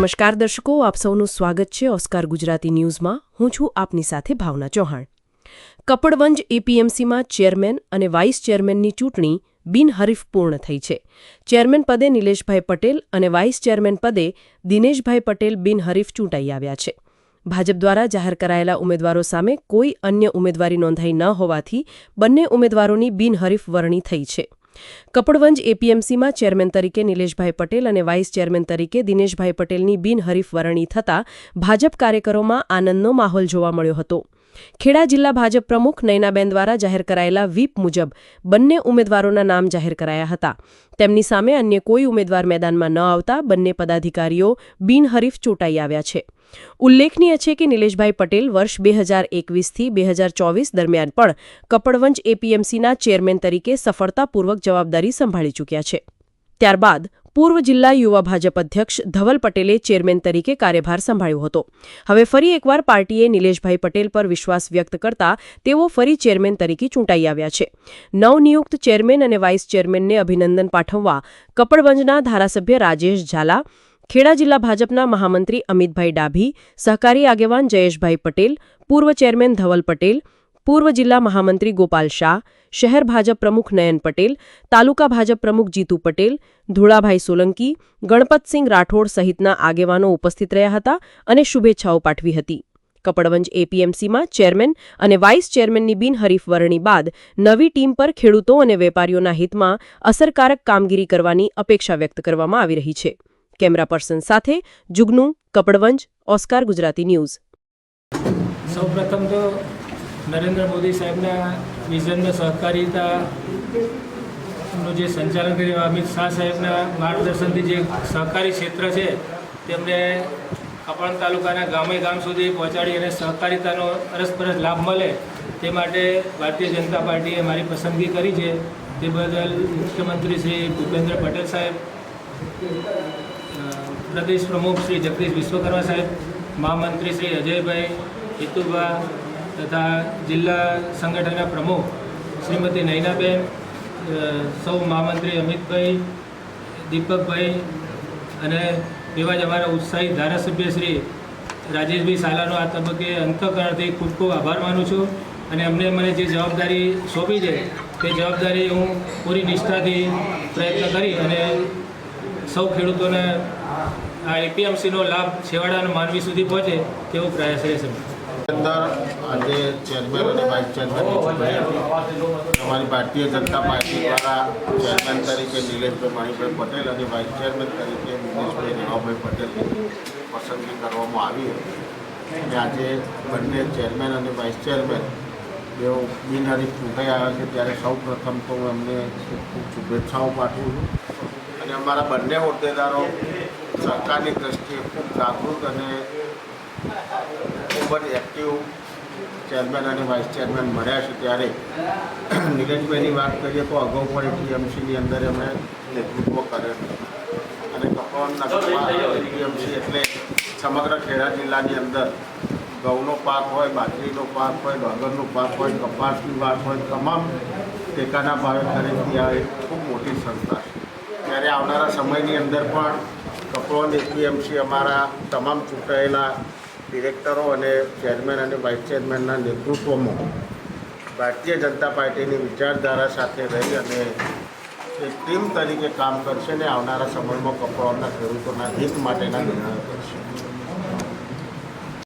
નમસ્કાર દર્શકો, આપ સૌનું સ્વાગત છે ઓસ્કાર ગુજરાતી ન્યૂઝમાં। હું છું આપની સાથે ભાવના ચૌહાણ। કપડવંજ એપીએમસીમાં ચેરમેન અને વાઇસ ચેરમેનની ચૂંટણી બિનહરીફ પૂર્ણ થઈ છે। ચેરમેન પદે નિલેશભાઈ પટેલ અને વાઇસ ચેરમેન પદે દિનેશભાઈ પટેલ બિનહરીફ ચૂંટાઈ આવ્યા છે। ભાજપ દ્વારા જાહેર કરાયેલા ઉમેદવારો સામે કોઈ અન્ય ઉમેદવારી નોંધાઈ ન હોવાથી બંને ઉમેદવારોની બિનહરીફ વરણી થઈ છે। કપડવંજ એપીએમસીમાં ચેરમેન તરીકે નિલેશભાઈ પટેલ અને વાઇસ ચેરમેન તરીકે દિનેશભાઈ પટેલની બિનહરીફ વરણી થતાં ભાજપ કાર્યકરોમાં આનંદનો માહોલ જોવા મળ્યો હતો। ખેડા જિલ્લા ભાજપ પ્રમુખ નયનાબેન દ્વારા જાહેર કરાયેલા વ્હીપ મુજબ બંને ઉમેદવારોના નામ જાહેર કરાયા હતા। તેમની સામે અન્ય કોઈ ઉમેદવાર મેદાનમાં ન આવતા બંને પદાધિકારીઓ બિનહરીફ ચૂંટાઈ આવ્યા છે। ઉલ્લેખનીય છે કે નિલેશભાઈ પટેલ વર્ષ 2021થી 2024 દરમિયાન પણ કપડવંજ એપીએમસીના ચેરમેન તરીકે સફળતાપૂર્વક જવાબદારી સંભાળી ચૂક્યા છે। ત્યારબાદ પૂર્વ જિલ્લા યુવા ભાજપ અધ્યક્ષ ધવલ પટેલે ચેરમેન તરીકે કાર્યભાર સંભાળ્યો હતો। હવે ફરી એકવાર પાર્ટીએ નિલેશભાઈ પટેલ પર વિશ્વાસ વ્યક્ત કરતા તેઓ ફરી ચેરમેન તરીકે ચૂંટાઈ આવ્યા છે। નવનિયુક્ત ચેરમેન અને વાઇસ ચેરમેનને અભિનંદન પાઠવવા કપડવંજના ધારાસભ્ય રાજેશ ઝાલા, ખેડા જિલ્લા ભાજપના મહામંત્રી અમિતભાઈ ડાભી, સહકારી આગેવાન જયેશભાઈ પટેલ, પૂર્વ ચેરમેન ધવલ પટેલ, પૂર્વ જિલ્લા મહામંત્રી ગોપાલ શાહ, શહેર ભાજપ પ્રમુખ નયન પટેલ, તાલુકા ભાજપ પ્રમુખ જીતુ પટેલ, ધુળાભાઈ સોલંકી, ગણપતસિંહ રાઠોડ સહિતના આગેવાનો ઉપસ્થિત રહ્યા હતા અને શુભેચ્છાઓ પાઠવી હતી। કપડવંજ એપીએમસીમાં ચેરમેન અને વાઇસ ચેરમેનની બિનહરીફ વરણી બાદ નવી ટીમ પર ખેડૂતો અને વેપારીઓના હિતમાં અસરકારક કામગીરી કરવાની અપેક્ષા વ્યક્ત કરવામાં આવી રહી છે। કેમેરા પર્સન સાથે જુગનુ, કપડવંજ, ઓસ્કાર ગુજરાતી ન્યૂઝ। સૌપ્રથમ તો નરેન્દ્ર મોદી સાહેબના વિઝનને સહકારિતાનું જે સંચાલન કર્યું, અમિત શાહ સાહેબના માર્ગદર્શનથી જે સહકારી ક્ષેત્ર છે તેમને કપડવંજ તાલુકાના ગામે ગામ સુધી પહોંચાડી અને સહકારિતાનો અરસપરસ લાભ મળે તે માટે ભારતીય જનતા પાર્ટીએ મારી પસંદગી કરી છે। તે બદલ મુખ્યમંત્રી શ્રી ભૂપેન્દ્ર પટેલ સાહેબ, પ્રદેશ પ્રમુખ શ્રી જગદીશ વિશ્વકર્મા સાહેબ, મહામંત્રી શ્રી અજયભાઈ હિતુભા તથા જિલ્લા સંગઠનના પ્રમુખ શ્રીમતી નયનાબેન, સૌ મહામંત્રી અમિતભાઈ, દીપકભાઈ અને એવા જ અમારા ઉત્સાહી ધારાસભ્ય શ્રી રાજેશભાઈ સાલાનો આ તબક્કે અંતઃકરણથી ખૂબ ખૂબ આભાર માનું છું અને અમને મને જે જવાબદારી સોંપી છે તે જવાબદારી હું પૂરી નિષ્ઠાથી પ્રયત્ન કરી અને સૌ ખેડૂતોને આ એપીએમસીનો લાભ છેવાડાના માનવી સુધી પહોંચે તેવો પ્રયાસ રહેશે। અંદર આજે ચેરમેન અને વાઇસ ચેરમેન અમારી ભારતીય જનતા પાર્ટી દ્વારા ચેરમેન તરીકે નિલેશભાઈ મણિભાઈ પટેલ અને વાઇસ ચેરમેન તરીકે દિનેશભાઈ રેવાભાઈ પટેલની પસંદગી કરવામાં આવી અને આજે બંને ચેરમેન અને વાઇસ ચેરમેન બેઓ બિનહરીફ ચૂંટાઈ આવ્યા છે ત્યારે સૌ પ્રથમ તો હું એમને ખૂબ ખૂબ શુભેચ્છાઓ પાઠવું છું અને અમારા બંને હોદ્દેદારો સરકારની દ્રષ્ટિએ ખૂબ જાગૃત અને ખૂબ જ એક્ટિવ ચેરમેન અને વાઇસ ચેરમેન મળ્યા છે। ત્યારે નિલેશભાઈની વાત કરીએ તો અગાઉ પણ એપીએમસીની અંદર એમણે નેતૃત્વ કરેલું અને કપડવંજ નગરમાં એપીએમસી એટલે સમગ્ર ખેડા જિલ્લાની અંદર ઘઉંનો પાક હોય, બાજરીનો પાક હોય, ડાંગરનો પાક હોય, કપાસની વાત હોય, તમામ ટેકાના ભાવે ખરીદતી આવે ખૂબ મોટી સંસ્થા છે। ત્યારે આવનારા સમયની અંદર પણ કપડવંજ એપીએમસી અમારા તમામ ચૂંટાયેલા ડિરેક્ટરો અને ચેરમેન અને વાઇસ ચેરમેનના નેતૃત્વમાં ભારતીય જનતા પાર્ટીની વિચારધારા સાથે રહી અને એક ટીમ તરીકે કામ કરશે અને આવનારા સમયમાં કપડવંજના ખેડૂતોના હિત માટેના નિર્ણયો કરશે।